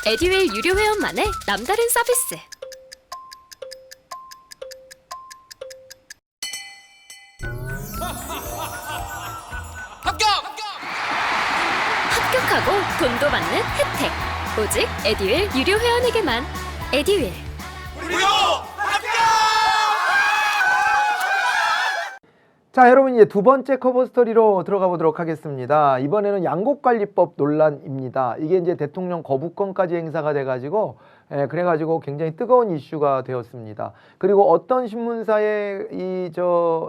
에듀윌 유료 회원만의 남다른 서비스. 합격하고 돈도 받는 혜택. 오직 에듀윌 유료 회원에게만. 에듀윌. 자, 여러분 이제 두 번째 커버 스토리로 들어가 보도록 하겠습니다. 이번에는 양곡관리법 논란입니다. 이게 이제 대통령 거부권까지 행사가 돼가지고 그래가지고 굉장히 뜨거운 이슈가 되었습니다. 그리고 어떤 신문사의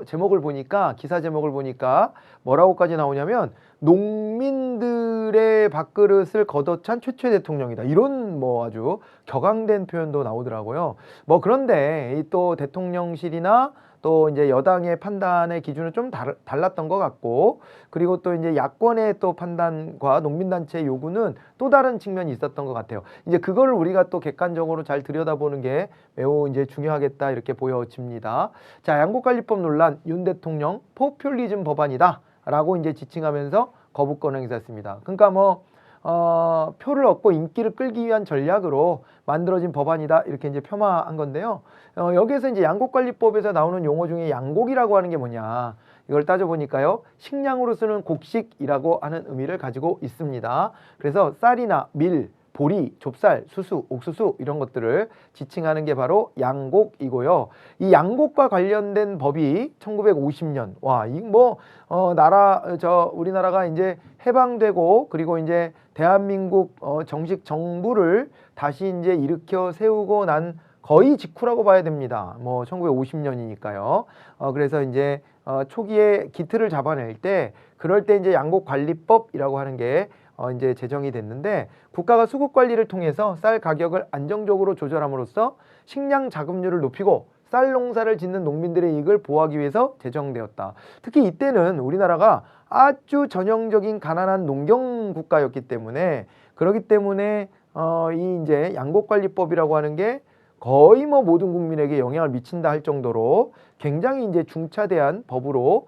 제목을 보니까, 기사 제목을 보니까 뭐라고까지 나오냐면 농민들의 밥그릇을 걷어찬 최초의 대통령이다, 이런 뭐 아주 격앙된 표현도 나오더라고요. 뭐 그런데 이 또 대통령실이나 또 이제 여당의 판단의 기준은 좀 달랐던 것 같고, 그리고 또 이제 야권의 또 판단과 농민단체의 요구는 또 다른 측면이 있었던 것 같아요. 이제 그걸 우리가 또 객관적으로 잘 들여다보는 게 매우 이제 중요하겠다, 이렇게 보여집니다. 자, 양곡관리법 논란, 윤 대통령 포퓰리즘 법안이다 라고 이제 지칭하면서 거부권 행사했습니다. 그러니까 뭐 표를 얻고 인기를 끌기 위한 전략으로 만들어진 법안이다, 이렇게 이제 폄하한 건데요. 여기에서 이제 양곡관리법에서 나오는 용어 중에 양곡이라고 하는 게 뭐냐, 이걸 따져보니까요, 식량으로 쓰는 곡식이라고 하는 의미를 가지고 있습니다. 그래서 쌀이나 밀, 보리, 좁쌀, 수수, 옥수수 이런 것들을 지칭하는 게 바로 양곡이고요. 이 양곡과 관련된 법이 1950년, 와, 이 뭐 우리나라가 이제 해방되고, 그리고 이제 대한민국 정식 정부를 다시 이제 일으켜 세우고 난 거의 직후라고 봐야 됩니다. 뭐 1950년이니까요. 그래서 이제 초기에 기틀을 잡아낼 때, 그럴 때 이제 양곡관리법이라고 하는 게 이제 제정이 됐는데, 국가가 수급 관리를 통해서 쌀 가격을 안정적으로 조절함으로써 식량 자급률을 높이고 쌀 농사를 짓는 농민들의 이익을 보호하기 위해서 제정되었다. 특히 이때는 우리나라가 아주 전형적인 가난한 농경 국가였기 때문에, 그렇기 때문에 이 이제 양곡관리법이라고 하는 게 거의 뭐 모든 국민에게 영향을 미친다 할 정도로 굉장히 이제 중차대한 법으로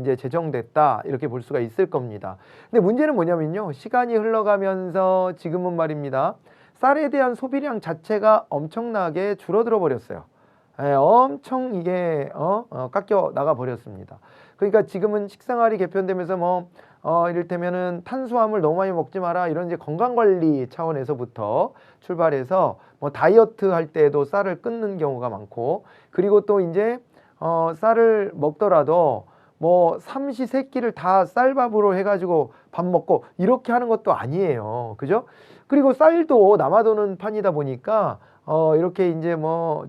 이제 제정됐다, 이렇게 볼 수가 있을 겁니다. 근데 문제는 뭐냐면요, 시간이 흘러가면서 지금은 말입니다, 쌀에 대한 소비량 자체가 엄청나게 줄어들어 버렸어요. 엄청 이게 깎여 나가 버렸습니다. 그러니까 지금은 식생활이 개편되면서 뭐 이를테면은 탄수화물 너무 많이 먹지 마라, 이런 이제 건강관리 차원에서부터 출발해서 뭐 다이어트 할 때도 쌀을 끊는 경우가 많고, 그리고 또 이제 쌀을 먹더라도 뭐 삼시세끼를 다 쌀밥으로 해가지고 밥 먹고 이렇게 하는 것도 아니에요. 그죠? 그리고 쌀도 남아도는 판이다 보니까 이렇게 이제 뭐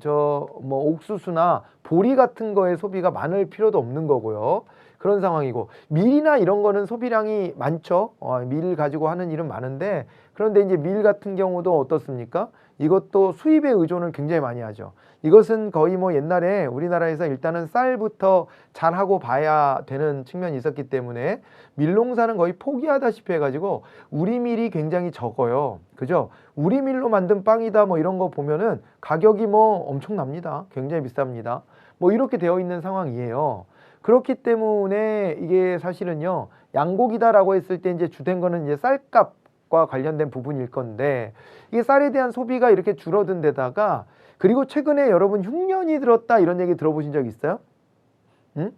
옥수수나 보리 같은 거에 소비가 많을 필요도 없는 거고요. 그런 상황이고, 밀이나 이런 거는 소비량이 많죠. 밀 가지고 하는 일은 많은데, 그런데 이제 밀 같은 경우도 어떻습니까? 이것도 수입에 의존을 굉장히 많이 하죠. 이것은 거의 뭐 옛날에 우리나라에서 일단은 쌀부터 잘하고 봐야 되는 측면이 있었기 때문에 밀농사는 거의 포기하다시피 해가지고 우리 밀이 굉장히 적어요. 그죠? 우리 밀로 만든 빵이다 뭐 이런 거 보면은 가격이 뭐 엄청납니다. 굉장히 비쌉니다. 뭐 이렇게 되어 있는 상황이에요. 그렇기 때문에 이게 사실은요, 양곡이다라고 했을 때 이제 주된 거는 이제 쌀값과 관련된 부분일 건데, 이게 쌀에 대한 소비가 이렇게 줄어든 데다가, 그리고 최근에 여러분 흉년이 들었다, 이런 얘기 들어보신 적 있어요? 응?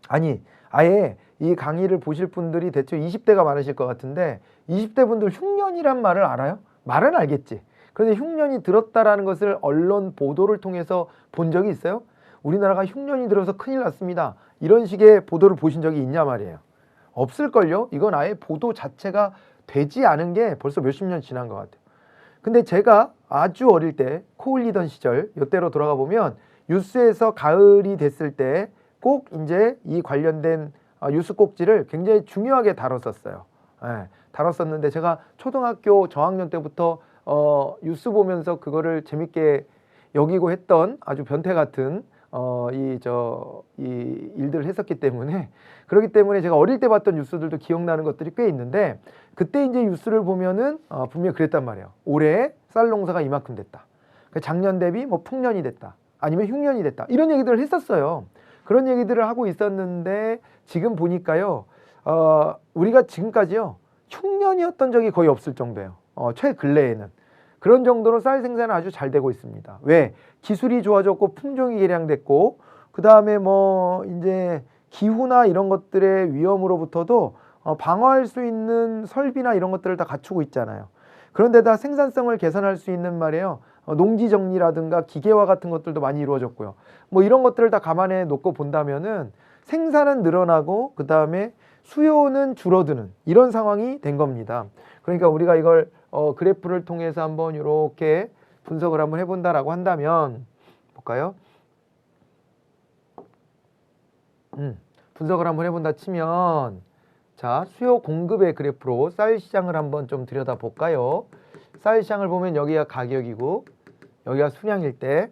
아니, 아예 이 강의를 보실 분들이 대체 20대가 많으실 것 같은데, 20대 분들 흉년이란 말을 알아요? 말은 알겠지. 그런데 흉년이 들었다라는 것을 언론 보도를 통해서 본 적이 있어요? 우리나라가 흉년이 들어서 큰일 났습니다, 이런 식의 보도를 보신 적이 있냐 말이에요. 없을걸요? 이건 아예 보도 자체가 되지 않은 게 벌써 몇십 년 지난 것 같아요. 근데 제가 아주 어릴 때 코 흘리던 시절, 이때로 돌아가 보면 뉴스에서 가을이 됐을 때 꼭 이제 이 관련된 뉴스 꼭지를 굉장히 중요하게 다뤘었어요. 다뤘었는데, 제가 초등학교 저학년 때부터 뉴스 보면서 그거를 재밌게 여기고 했던 아주 변태 같은 이 일들을 했었기 때문에, 그렇기 때문에 제가 어릴 때 봤던 뉴스들도 기억나는 것들이 꽤 있는데, 그때 이제 뉴스를 보면은 분명히 그랬단 말이에요. 올해 쌀 농사가 이만큼 됐다. 작년 대비 뭐 풍년이 됐다, 아니면 흉년이 됐다, 이런 얘기들을 했었어요. 그런 얘기들을 하고 있었는데, 지금 보니까요, 우리가 지금까지요 흉년이었던 적이 거의 없을 정도예요. 최근래에는 그런 정도로 쌀 생산은 아주 잘 되고 있습니다. 왜? 기술이 좋아졌고 품종이 개량됐고 그 다음에 뭐 이제 기후나 이런 것들의 위험으로부터도 방어할 수 있는 설비나 이런 것들을 다 갖추고 있잖아요. 그런데다 생산성을 개선할 수 있는 말이에요. 농지 정리라든가 기계화 같은 것들도 많이 이루어졌고요. 뭐 이런 것들을 다 감안해 놓고 본다면은 생산은 늘어나고 그 다음에 수요는 줄어드는 이런 상황이 된 겁니다. 그러니까 우리가 이걸 그래프를 통해서 한번 이렇게 분석을 한번 해본다라고 한다면 볼까요? 분석을 한번 해본다 치면 자, 수요 공급의 그래프로 쌀 시장을 한번 좀 들여다 볼까요? 쌀 시장을 보면 여기가 가격이고 여기가 수량일 때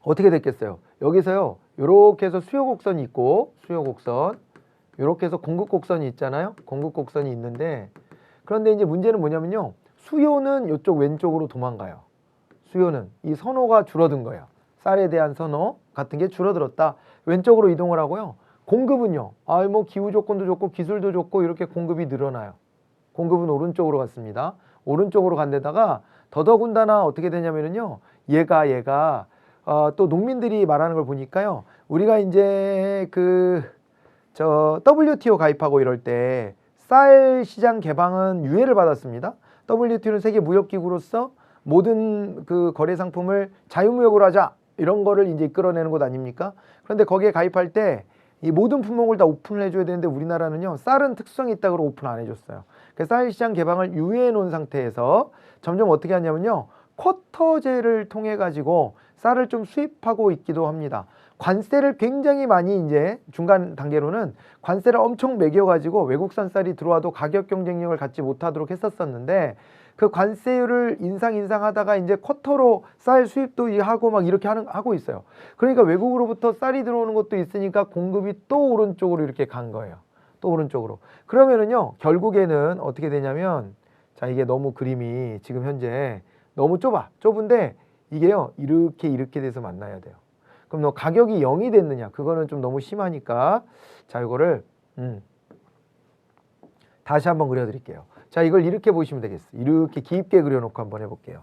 어떻게 됐겠어요? 여기서요, 요렇게 해서 수요 곡선이 있고 수요 곡선, 요렇게 해서 공급 곡선이 있잖아요. 공급 곡선이 있는데 그런데 이제 문제는 뭐냐면요, 수요는 이쪽 왼쪽으로 도망가요. 수요는 이 선호가 줄어든 거예요. 쌀에 대한 선호 같은 게 줄어들었다. 왼쪽으로 이동을 하고요. 공급은요, 뭐 기후 조건도 좋고 기술도 좋고 이렇게 공급이 늘어나요. 공급은 오른쪽으로 갔습니다. 오른쪽으로 간 데다가 더더군다나 어떻게 되냐면요, 얘가 또 농민들이 말하는 걸 보니까요, 우리가 이제 WTO 가입하고 이럴 때 쌀 시장 개방은 유예를 받았습니다. WTO는 세계 무역기구로서 모든 그 거래 상품을 자유무역으로 하자 이런 거를 이제 이끌어내는 곳 아닙니까? 그런데 거기에 가입할 때 이 모든 품목을 다 오픈을 해줘야 되는데 우리나라는요, 쌀은 특성이 있다고 오픈 안 해줬어요. 그래서 쌀 시장 개방을 유예해 놓은 상태에서 점점 어떻게 하냐면요, 쿼터제를 통해 가지고 쌀을 좀 수입하고 있기도 합니다. 관세를 굉장히 많이 이제 중간 단계로는 관세를 엄청 매겨가지고 외국산 쌀이 들어와도 가격 경쟁력을 갖지 못하도록 했었었는데 그 관세율을 인상하다가 이제 쿼터로 쌀 수입도 하고 막 이렇게 하고 있어요. 그러니까 외국으로부터 쌀이 들어오는 것도 있으니까 공급이 또 오른쪽으로 이렇게 간 거예요. 또 오른쪽으로. 그러면은요, 결국에는 어떻게 되냐면, 자, 이게 너무 그림이 지금 현재 너무 좁은데 이게요, 이렇게 돼서 만나야 돼요. 그럼 너 가격이 0이 됐느냐? 그거는 좀 너무 심하니까, 자, 이거를 다시 한번 그려드릴게요. 자, 이걸 이렇게 보시면 되겠어요. 이렇게 깊게 그려놓고 한번 해볼게요.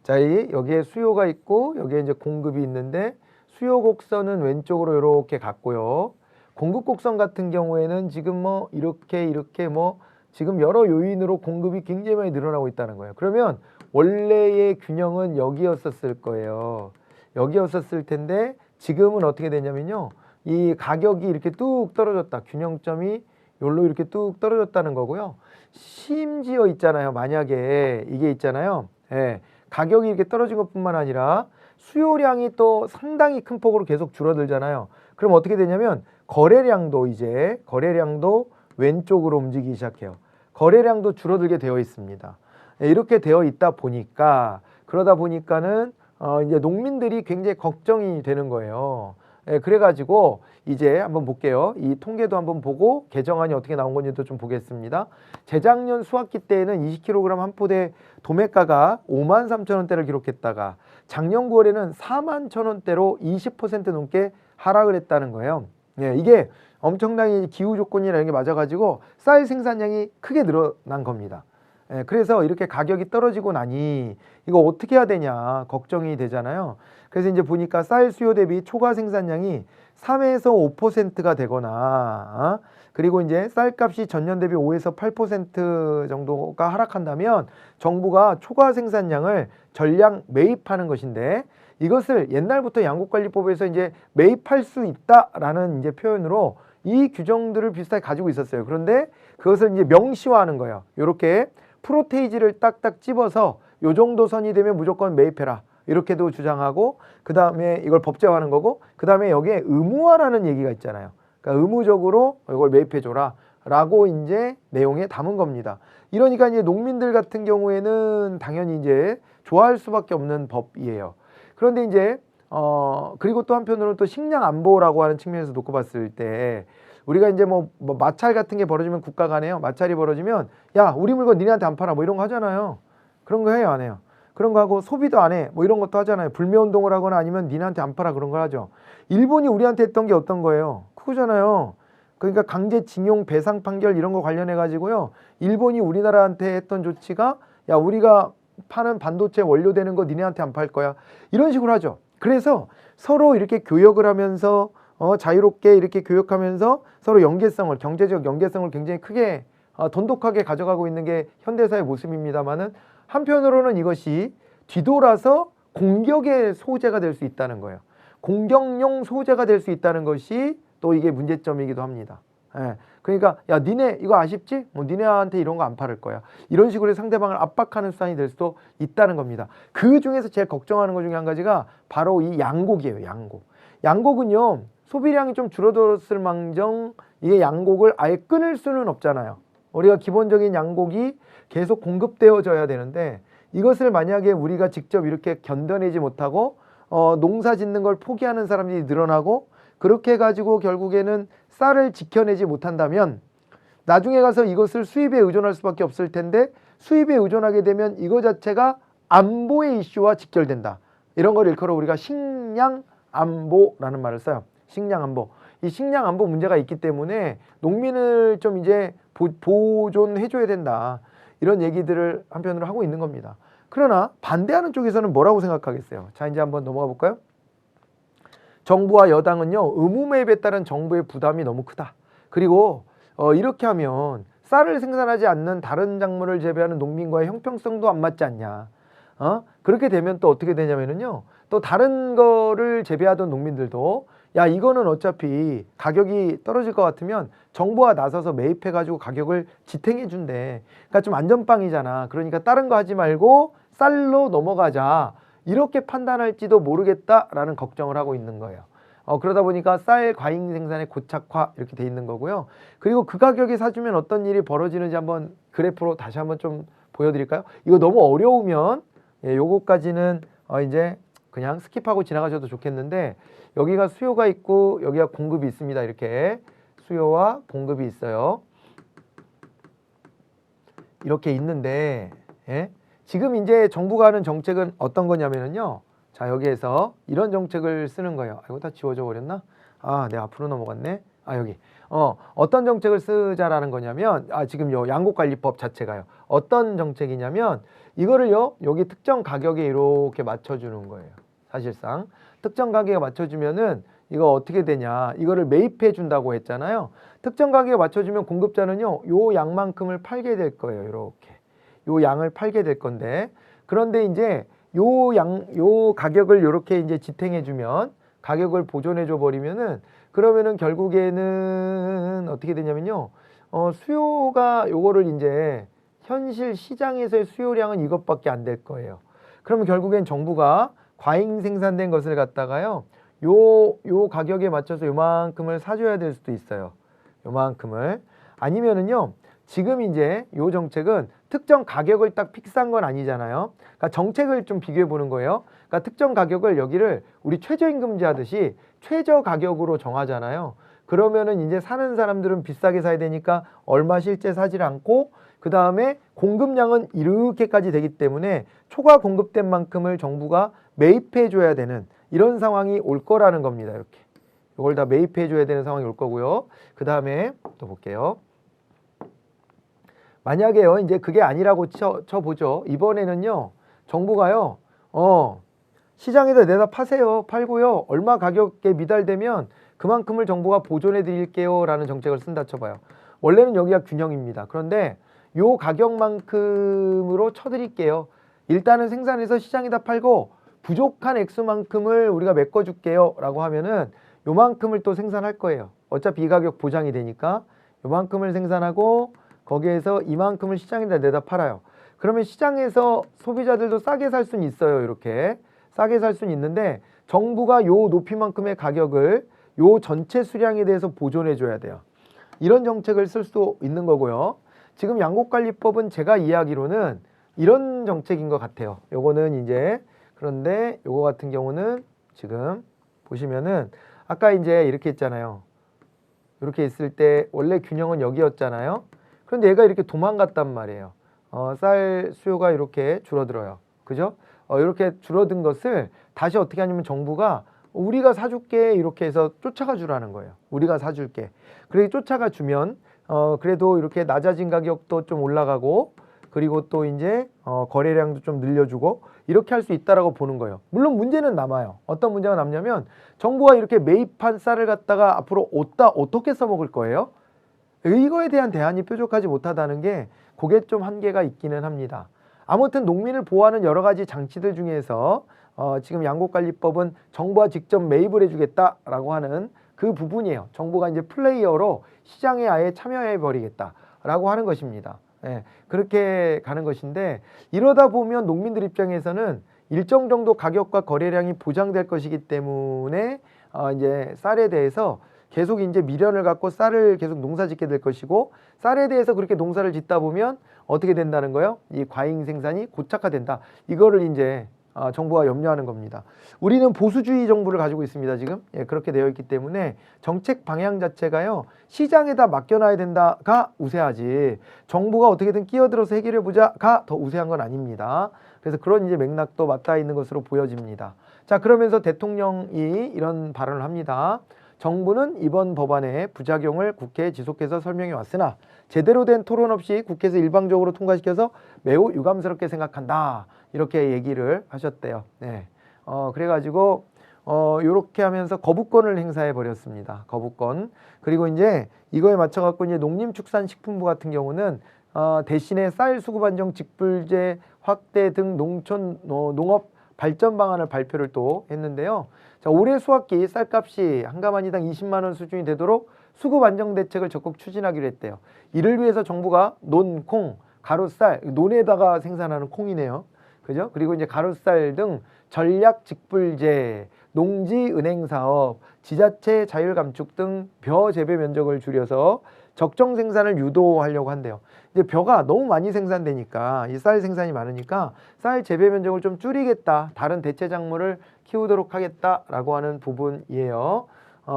자, 여기에 수요가 있고 여기에 이제 공급이 있는데 수요 곡선은 왼쪽으로 이렇게 갔고요. 공급 곡선 같은 경우에는 지금 뭐 이렇게 뭐 지금 여러 요인으로 공급이 굉장히 많이 늘어나고 있다는 거예요. 그러면 원래의 균형은 여기였었을 거예요. 여기였었을 텐데 지금은 어떻게 되냐면요, 이 가격이 이렇게 뚝 떨어졌다. 균형점이 여기로 이렇게 뚝 떨어졌다는 거고요. 심지어 있잖아요, 만약에 이게 있잖아요, 가격이 이렇게 떨어진 것뿐만 아니라 수요량이 또 상당히 큰 폭으로 계속 줄어들잖아요. 그럼 어떻게 되냐면 거래량도 왼쪽으로 움직이기 시작해요. 거래량도 줄어들게 되어 있습니다. 이렇게 되어 있다 보니까, 그러다 보니까는 이제 농민들이 굉장히 걱정이 되는 거예요. 그래가지고 이제 한번 볼게요. 이 통계도 한번 보고 개정안이 어떻게 나온 건지도 좀 보겠습니다. 재작년 수확기 때에는 20kg 한 포대 도매가가 53,000원대를 기록했다가 작년 9월에는 41,000원대로 20% 넘게 하락을 했다는 거예요. 이게 엄청나게 기후 조건이라는 게 맞아가지고 쌀 생산량이 크게 늘어난 겁니다. 그래서 이렇게 가격이 떨어지고 나니 이거 어떻게 해야 되냐 걱정이 되잖아요. 그래서 이제 보니까 쌀 수요 대비 초과 생산량이 3에서 5%가 되거나 그리고 이제 쌀값이 전년 대비 5에서 8% 정도가 하락한다면 정부가 초과 생산량을 전량 매입하는 것인데, 이것을 옛날부터 양국관리법에서 이제 매입할 수 있다라는 이제 표현으로 이 규정들을 비슷하게 가지고 있었어요. 그런데 그것을 이제 명시화하는 거예요. 이렇게 프로테이지를 딱딱 집어서 요 정도 선이 되면 무조건 매입해라, 이렇게도 주장하고, 그 다음에 이걸 법제화하는 거고, 그 다음에 여기에 의무화라는 얘기가 있잖아요. 그러니까 의무적으로 이걸 매입해줘라 라고 이제 내용에 담은 겁니다. 이러니까 이제 농민들 같은 경우에는 당연히 이제 좋아할 수밖에 없는 법이에요. 그런데 이제 그리고 또 한편으로는 또 식량 안보라고 하는 측면에서 놓고 봤을 때 우리가 이제 뭐 마찰 같은 게 벌어지면 국가 간에요, 마찰이 벌어지면 야, 우리 물건 니네한테 안 팔아 뭐 이런 거 하잖아요. 그런 거 해요, 안 해요? 그런 거 하고 소비도 안 해 뭐 이런 것도 하잖아요. 불매운동을 하거나 아니면 니네한테 안 팔아 그런 걸 하죠. 일본이 우리한테 했던 게 어떤 거예요? 그거잖아요. 그러니까 강제징용 배상 판결 이런 거 관련해 가지고요. 일본이 우리나라한테 했던 조치가 야, 우리가 파는 반도체 원료되는 거 니네한테 안 팔 거야. 이런 식으로 하죠. 그래서 서로 이렇게 교역을 하면서 자유롭게 이렇게 교역하면서 서로 연계성을, 경제적 연계성을 굉장히 크게 돈독하게 가져가고 있는 게 현대사의 모습입니다만은, 한편으로는 이것이 뒤돌아서 공격의 소재가 될 수 있다는 거예요. 공격용 소재가 될 수 있다는 것이 또 이게 문제점이기도 합니다. 예. 그러니까 야, 니네 이거 아쉽지? 뭐 니네한테 이런 거 안 팔을 거야. 이런 식으로 상대방을 압박하는 수단이 될 수도 있다는 겁니다. 그 중에서 제일 걱정하는 것 중에 한 가지가 바로 이 양곡이에요. 양곡. 양곡은요, 소비량이 좀 줄어들었을 망정 이게 양곡을 아예 끊을 수는 없잖아요. 우리가 기본적인 양곡이 계속 공급되어져야 되는데, 이것을 만약에 우리가 직접 이렇게 견뎌내지 못하고 농사 짓는 걸 포기하는 사람들이 늘어나고, 그렇게 해가지고 결국에는 쌀을 지켜내지 못한다면 나중에 가서 이것을 수입에 의존할 수밖에 없을 텐데, 수입에 의존하게 되면 이거 자체가 안보의 이슈와 직결된다. 이런 걸 일컬어 우리가 식량 안보라는 말을 써요. 식량 안보. 이 식량 안보 문제가 있기 때문에 농민을 좀 이제 보존해줘야 된다. 이런 얘기들을 한편으로 하고 있는 겁니다. 그러나 반대하는 쪽에서는 뭐라고 생각하겠어요? 자, 이제 한번 넘어가 볼까요? 정부와 여당은요, 의무매입에 따른 정부의 부담이 너무 크다. 그리고 이렇게 하면 쌀을 생산하지 않는 다른 작물을 재배하는 농민과의 형평성도 안 맞지 않냐. 그렇게 되면 또 어떻게 되냐면요, 또 다른 거를 재배하던 농민들도 야, 이거는 어차피 가격이 떨어질 것 같으면 정부가 나서서 매입해가지고 가격을 지탱해 준대. 그러니까 좀 안전빵이잖아. 그러니까 다른 거 하지 말고 쌀로 넘어가자. 이렇게 판단할지도 모르겠다라는 걱정을 하고 있는 거예요. 그러다 보니까 쌀 과잉 생산의 고착화 이렇게 돼 있는 거고요. 그리고 그 가격에 사주면 어떤 일이 벌어지는지 한번 그래프로 다시 한번 좀 보여드릴까요? 이거 너무 어려우면 요거까지는 이제 그냥 스킵하고 지나가셔도 좋겠는데, 여기가 수요가 있고 여기가 공급이 있습니다. 이렇게 수요와 공급이 있어요. 이렇게 있는데, 지금 이제 정부가 하는 정책은 어떤 거냐면요. 자, 여기에서 이런 정책을 쓰는 거예요. 이거 다 지워져 버렸나? 내 앞으로 넘어갔네. 여기. 어떤 정책을 쓰자라는 거냐면, 지금 요 양곡관리법 자체가요. 어떤 정책이냐면, 이거를요, 여기 특정 가격에 이렇게 맞춰주는 거예요. 사실상. 특정 가격에 맞춰주면은, 이거 어떻게 되냐. 이거를 매입해 준다고 했잖아요. 특정 가격에 맞춰주면 공급자는요, 요 양만큼을 팔게 될 거예요. 이렇게. 요 양을 팔게 될 건데, 그런데 이제 요 가격을 이렇게 이제 지탱해 주면, 가격을 보존해 줘 버리면은, 그러면은 결국에는 어떻게 되냐면요, 수요가 요거를 이제 현실 시장에서의 수요량은 이것밖에 안 될 거예요. 그러면 결국엔 정부가 과잉 생산된 것을 갖다가요, 요 가격에 맞춰서 요만큼을 사줘야 될 수도 있어요. 요만큼을. 아니면은요, 지금 이제 요 정책은 특정 가격을 딱 픽스한 건 아니잖아요. 그러니까 정책을 좀 비교해 보는 거예요. 그러니까 특정 가격을 여기를 우리 최저임금제 하듯이 최저 가격으로 정하잖아요. 그러면은 이제 사는 사람들은 비싸게 사야 되니까 얼마 실제 사질 않고, 그 다음에 공급량은 이렇게까지 되기 때문에 초과 공급된 만큼을 정부가 매입해 줘야 되는 이런 상황이 올 거라는 겁니다. 이렇게. 이걸 다 매입해 줘야 되는 상황이 올 거고요. 그 다음에 또 볼게요. 만약에요, 이제 그게 아니라고 쳐보죠. 이번에는요, 정부가요, 시장에다 내다 파세요. 팔고요. 얼마 가격에 미달되면 그만큼을 정부가 보존해 드릴게요. 라는 정책을 쓴다 쳐봐요. 원래는 여기가 균형입니다. 그런데 요 가격만큼으로 쳐드릴게요. 일단은 생산해서 시장에다 팔고 부족한 액수만큼을 우리가 메꿔줄게요. 라고 하면은 요만큼을 또 생산할 거예요. 어차피 이 가격 보장이 되니까 요만큼을 생산하고 거기에서 이만큼을 시장에다 내다 팔아요. 그러면 시장에서 소비자들도 싸게 살 수는 있어요. 이렇게 싸게 살 수는 있는데, 정부가 요 높이만큼의 가격을 요 전체 수량에 대해서 보존해 줘야 돼요. 이런 정책을 쓸 수 있는 거고요. 지금 양곡관리법은 제가 이해하기로는 이런 정책인 것 같아요. 요거는 이제, 그런데 요거 같은 경우는 지금 보시면은 아까 이제 이렇게 했잖아요. 이렇게 있을 때 원래 균형은 여기였잖아요. 그런데 얘가 이렇게 도망갔단 말이에요. 쌀 수요가 이렇게 줄어들어요. 그죠? 이렇게 줄어든 것을 다시 어떻게 하냐면 정부가 우리가 사줄게 이렇게 해서 쫓아가 주라는 거예요. 우리가 사줄게. 그래 쫓아가 주면 그래도 이렇게 낮아진 가격도 좀 올라가고 그리고 또 이제 거래량도 좀 늘려주고 이렇게 할 수 있다라고 보는 거예요. 물론 문제는 남아요. 어떤 문제가 남냐면 정부가 이렇게 매입한 쌀을 갖다가 앞으로 어떻게 써먹을 거예요? 이거에 대한 대안이 뾰족하지 못하다는 게 그게 좀 한계가 있기는 합니다. 아무튼 농민을 보호하는 여러 가지 장치들 중에서 지금 양곡관리법은 정부가 직접 매입을 해주겠다라고 하는 그 부분이에요. 정부가 이제 플레이어로 시장에 아예 참여해 버리겠다라고 하는 것입니다. 예, 그렇게 가는 것인데 이러다 보면 농민들 입장에서는 일정 정도 가격과 거래량이 보장될 것이기 때문에 이제 쌀에 대해서 계속 이제 미련을 갖고 쌀을 계속 농사 짓게 될 것이고 쌀에 대해서 그렇게 농사를 짓다 보면 어떻게 된다는 거예요? 이 과잉 생산이 고착화된다. 이거를 이제 정부가 염려하는 겁니다. 우리는 보수주의 정부를 가지고 있습니다. 지금 그렇게 되어 있기 때문에 정책 방향 자체가요 시장에다 맡겨놔야 된다가 우세하지 정부가 어떻게든 끼어들어서 해결해 보자가 더 우세한 건 아닙니다. 그래서 그런 이제 맥락도 맞닿아 있는 것으로 보여집니다. 자 그러면서 대통령이 이런 발언을 합니다. 정부는 이번 법안의 부작용을 국회에 지속해서 설명해 왔으나 제대로 된 토론 없이 국회에서 일방적으로 통과시켜서 매우 유감스럽게 생각한다. 이렇게 얘기를 하셨대요. 네. 그래가지고 요렇게 하면서 거부권을 행사해 버렸습니다. 거부권. 그리고 이제 이거에 맞춰 갖고 이제 농림축산식품부 같은 경우는 대신에 쌀 수급 안정 직불제 확대 등 농촌 농업 발전 방안을 발표를 또 했는데요. 자, 올해 수확기 쌀값이 한 가마니당 20만 원 수준이 되도록 수급 안정 대책을 적극 추진하기로 했대요. 이를 위해서 정부가 논, 콩, 가루쌀, 논에다가 생산하는 콩이네요. 그죠? 그리고 이제 가루쌀 등 전략 직불제, 농지 은행 사업, 지자체 자율 감축 등 벼 재배 면적을 줄여서 적정 생산을 유도하려고 한대요. 이제 벼가 너무 많이 생산되니까 이 쌀 생산이 많으니까 쌀 재배 면적을 좀 줄이겠다. 다른 대체 작물을 키우도록 하겠다라고 하는 부분이에요.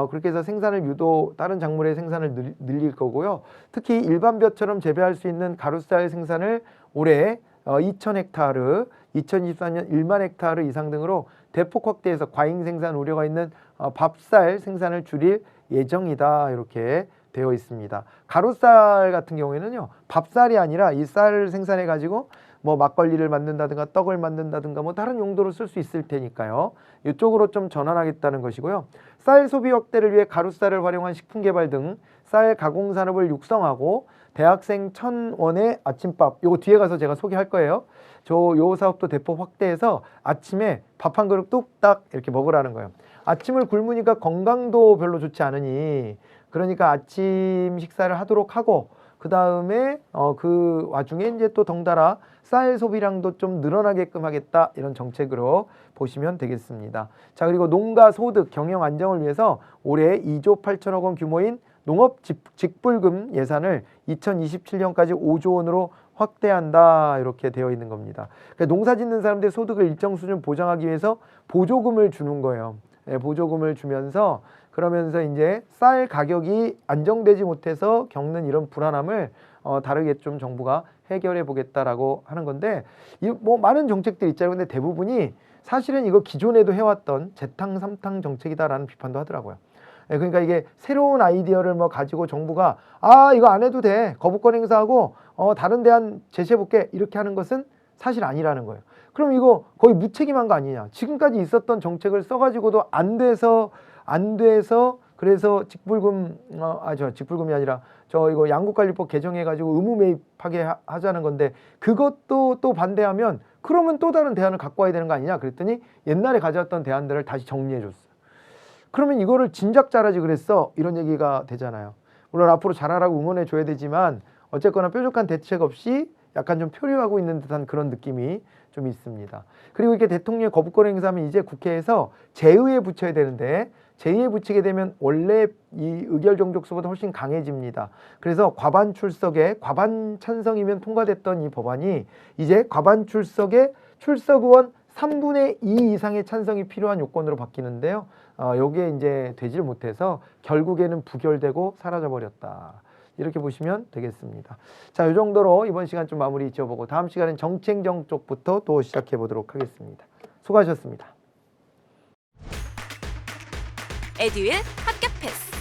그렇게 해서 생산을 다른 작물의 생산을 늘릴 거고요. 특히 일반 벼처럼 재배할 수 있는 가루쌀 생산을 올해 2,000헥타르, 2024년 1만 헥타르 이상 등으로 대폭 확대해서 과잉 생산 우려가 있는 밥쌀 생산을 줄일 예정이다. 이렇게 되어 있습니다. 가루쌀 같은 경우에는요. 밥쌀이 아니라 이 쌀을 생산해 가지고 뭐 막걸리를 만든다든가 떡을 만든다든가 뭐 다른 용도로 쓸 수 있을 테니까요. 이쪽으로 좀 전환하겠다는 것이고요. 쌀 소비 확대를 위해 가루쌀을 활용한 식품 개발 등 쌀 가공 산업을 육성하고 대학생 1,000원의 아침밥 요거 뒤에 가서 제가 소개할 거예요. 요 사업도 대폭 확대해서 아침에 밥 한 그릇 뚝딱 이렇게 먹으라는 거예요. 아침을 굶으니까 건강도 별로 좋지 않으니 그러니까 아침 식사를 하도록 하고 그 다음에 그 와중에 이제 또 덩달아 쌀 소비량도 좀 늘어나게끔 하겠다 이런 정책으로 보시면 되겠습니다. 자 그리고 농가 소득 경영 안정을 위해서 올해 2조 8천억 원 규모인 농업 직불금 예산을 2027년까지 5조 원으로 확대한다 이렇게 되어 있는 겁니다. 그러니까 농사 짓는 사람들의 소득을 일정 수준 보장하기 위해서 보조금을 주는 거예요. 네, 보조금을 주면서 그러면서 이제 쌀 가격이 안정되지 못해서 겪는 이런 불안함을 다르게 좀 정부가 해결해 보겠다라고 하는 건데 뭐 많은 정책들이 있잖아요. 근데 대부분이 사실은 이거 기존에도 해왔던 재탕 삼탕 정책이다라는 비판도 하더라고요. 그러니까 이게 새로운 아이디어를 뭐 가지고 정부가 이거 안 해도 돼 거부권 행사하고 다른 대안 제시해 볼게 이렇게 하는 것은 사실 아니라는 거예요. 그럼 이거 거의 무책임한 거 아니냐. 지금까지 있었던 정책을 써가지고도 안 돼서 그래서 직불금이 아니라 이거 양곡관리법 개정해가지고 의무 매입하게 하자는 건데 그것도 또 반대하면 그러면 또 다른 대안을 갖고 와야 되는 거 아니냐 그랬더니 옛날에 가져왔던 대안들을 다시 정리해줬어. 그러면 이거를 진작 잘하지 그랬어 이런 얘기가 되잖아요. 물론 앞으로 잘하라고 응원해 줘야 되지만 어쨌거나 뾰족한 대책 없이 약간 좀 표류하고 있는 듯한 그런 느낌이 좀 있습니다. 그리고 이렇게 대통령의 거부권 행사하면 이제 국회에서 제의에 붙여야 되는데 제의에 붙이게 되면 원래 이 의결 정족수보다 훨씬 강해집니다. 그래서 과반 출석에 과반 찬성이면 통과됐던 이 법안이 이제 과반 출석에 출석 의원 3분의 2 이상의 찬성이 필요한 요건으로 바뀌는데요. 여기에 이제 되질 못해서 결국에는 부결되고 사라져버렸다. 이렇게 보시면 되겠습니다. 자, 이 정도로 이번 시간 좀 마무리 지어보고 다음 시간엔 정책정 쪽부터 또 시작해 보도록 하겠습니다. 수고하셨습니다. 에듀윌 합격 패스.